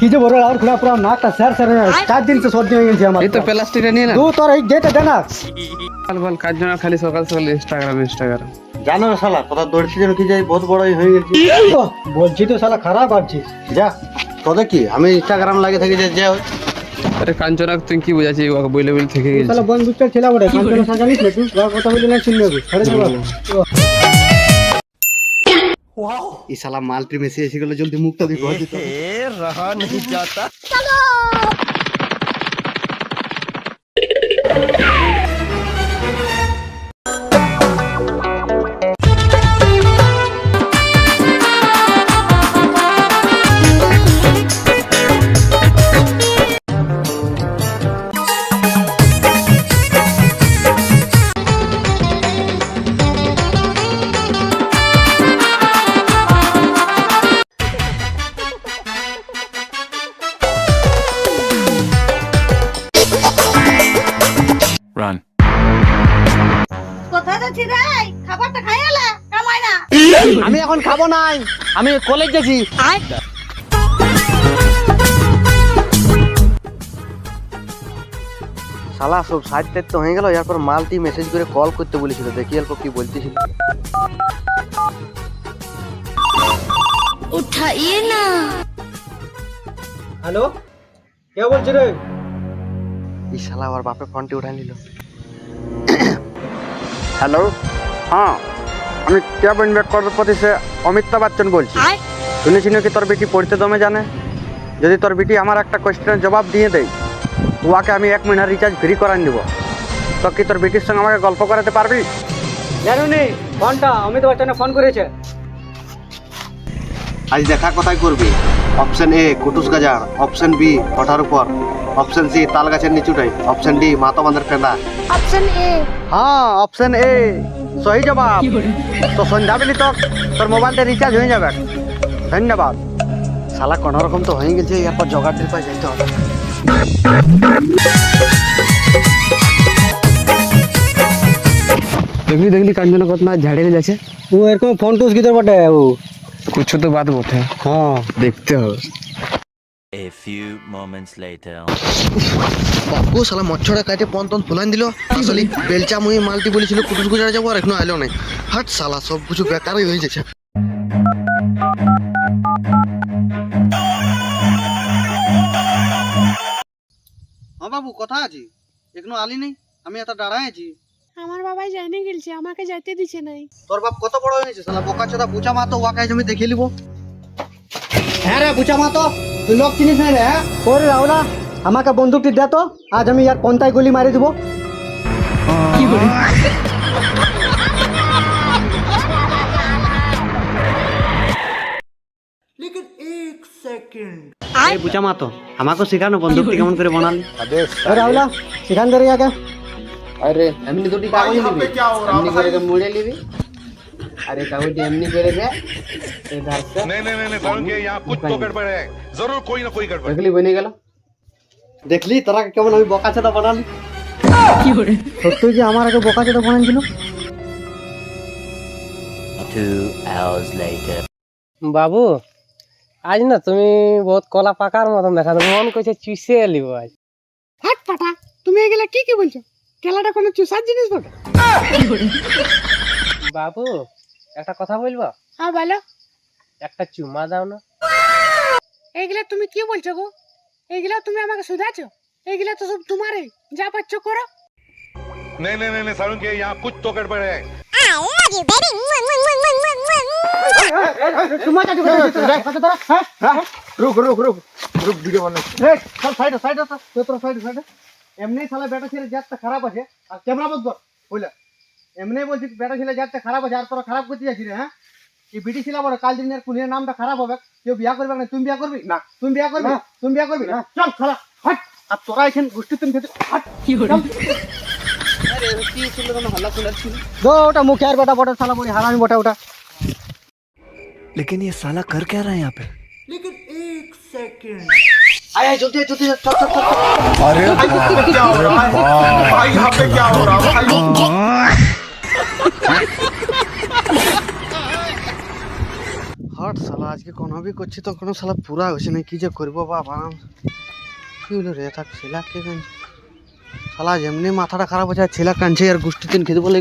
কি যে বড় আর খুলা পুরা নাকটা স্যার স্যার 4 দিন से সর্দি হয়ে গেছে আমার। এই তো প্লাস্টিকটা নিয়ে না তুই তোর এই যেটা দে না। ভাল ভাল কাজ না খালি সকাল সকাল ইনস্টাগ্রাম জানো না শালা কথা দৌড়ছি যেন কি যাই বহুত বড় হয়ে গেছি। বলছি তো শালা খারাপ ভাবছিস। যা তোদের কি আমি ইনস্টাগ্রাম লাগে থাকি যে যা আরে কাঞ্চনা তুই কি বুঝাচ্ছি ওকে বইলে বইলে থেকে গেছিস শালা বন্ধুটা ছেলে বড় কাঞ্চনা সাজানিস না তুই ওর কথা বলি না চিনবে ছেড়ে দে বাবা। এই শালা মালটি মেসি এসে গেল জলদি মুখটা দিয়ে ঘর দিতে रहा नहीं जाता। Run. কোথায় যাচ্ছি রে? খাবারটা খাই এলে কামাই না। আমি এখন খাবো নাই, আমি কলেজ যাচ্ছি। শালা সব সাইড টাইড তো হয়ে গেল এরপর মালটি মেসেজ করে কল করতে বলেছিল দেখি অল্প কি বলতেছিল। উঠাইয়ে না। হ্যালো কে বলছিস রে? এই শালা ওর বাপে ফোনটি উঠাই নিল। হ্যালো, হ্যাঁ আমি ক্যাবিন ব্যাক করতে সে অমিতাভ বচ্চন বলছি। শুনেছি নাকি তোর বেটি পড়তে দমে জানে। যদি তোর বেটি আমার একটা কোয়েশ্চেনের জবাব দিয়ে দেয় ওকে আমি 1 মহিনা রিচার্জ ফ্রি করাই দেবো। তো কি তোর বেটির সঙ্গে আমাকে গল্প করাতে পারবি? জানুনি ফোনটা অমিতাভ বচ্চনে ফোন করেছে। আজ দেখা কোথায় করবি? অপশন এ কুটুস গাজার, অপশন বি কঠার উপর, অপশন সি তাল গাছের নিচুটাই, অপশন ডি মাতো বাঁধের পেঁদা। Option A. হ্যাঁ অপশন এ সহি জবাব। তো সন্ধ্যাবেলি তো তোর মোবাইলটা রিচার্জ হয়ে যাবে। ধন্যবাদ। শালা কোনো রকম তো হয়ে গেছে এরপর জগাড়টির পায়ে যাইতে হবে। দেখলি দেখলি কাঞ্চনা কত না ঝাড়িয়ে যাচ্ছে ও এরকম ফোন টুস গিয়ে বটে ও কিছু তো বাদ বটে হ্যাঁ দেখতে হবে A few moments later. বাপু শালা মচ্ছড়া কাটে পন্তন ফুলান দিল। আসলে বেলচা মুই মালটি বলেছিল কুটুস গুজারা যাবো আর এখনো আইলো নাই। হাট শালা সব কিছু বেকারই হয়ে যাচ্ছে। হ্যাঁ বাবু কথা আছি এখনো আলি নেই, আমি এত দাঁড়ায় আছি। আমার বাবাই যাইনি গেলছে, আমাকে যাইতে দিছে নাই। তোর বাপ কত বড় হয়েছে শালা বোকা চোদা বুচা মাতো ওয়াকে আমি দেখে নিব। হ্যাঁ রে বুঝা মাতো তুই লোক চিনিস না রে? হ্যাঁ ওরে রাহুলা আমাকে বন্দুকটি দে তো, আজ আমি ইয়ার পন্থায় গুলি মারি দিব। এই বুচা মাতো আমাকে শেখানো বন্দুকটি কেমন করে বানালি। রাহুলা সেখান ধরে আগে আরে এমনি দুটি কাগজ নিবি এমনি করে মুড়ে নিবি আরে কাগজ এমনি করে দে इधर से नहीं नहीं नहीं सारुण के यहाँ कुछ तो गड़बड़ है, जरूर कोई ना कोई गड़बड़। দেখলি বনে গেল দেখলি তোরা কেমন আমি বোকা চোদা বানালি। সত্যি যে আমার আগে বোকা চোদা বানাইছিল। 2 hours later. বাবু আজ না তুমি বহুত কলা পাকার মতন দেখা তো মন কইছে চুষে এলিব আজ। হাট পাটা, তুমি এগুলা কি কি বলছো? খেলাটা কোনো চুষার জিনিস বটে। বাবু একটা কথা বলবো? হ্যাঁ বলো। একটা চুমা দাও না। এগুলা তুমি কি বলছো গো? এগুলা তুমি আমাকে শুধাছো? এগুলা তো সব তোমারই, যা পাচ্ছো করো। नहीं नहीं नहीं नहीं सारुण के यहाँ कुछ तो गड़बड़ है। রুক ভিডিও বানাই সব সাইডে সাইডে তোর সাইডে সাইডে এমনি শালা বেটা ছেলে জাতটা খারাপ আছে আর ক্যামেরা বন্ধ কর বুঝলা। এমনি বলছি বেটা ছেলে জাতটা খারাপ আছে আর তোরা খারাপ করতে যাচ্ছিস হ্যাঁ। এই বিটি ছিল বড় কাল দিনের কুনির নামটা খারাপ হবে, কেউ বিয়া করবে না। তুমি বিয়া করবি না? তুমি বিয়া করবি? তুমি বিয়া করবি না? চল শালা হাট। আর তোরা এখানে গোষ্ঠী তুমি খেতে হাট। আরে কি ছিল কোন হাল্লা ফুলা ছিল দো ওটা মুখে আর বেটা বড় শালা বড়ি হারামি বটা ওটা। लेकिन ये साला कर क्या रहा है यहाँ पे? আয় আয় জলদি জলদি চল চল চল। अरे क्या हो रहा है भाई, यहाँ पे क्या हो रहा है भाई? হট শালা আজকে কোনো ভি করছি তো কোনো শালা পুরা হয়েছে না, কি যে করবো বাবা। কি হলো রে, থাক ছেলা কে কাঁদছে শালা, যেমনি মাথাটা খারাপ হচ্ছে আর ছেলা কাঁদছে আর গোষ্ঠী তিন খেতে বলে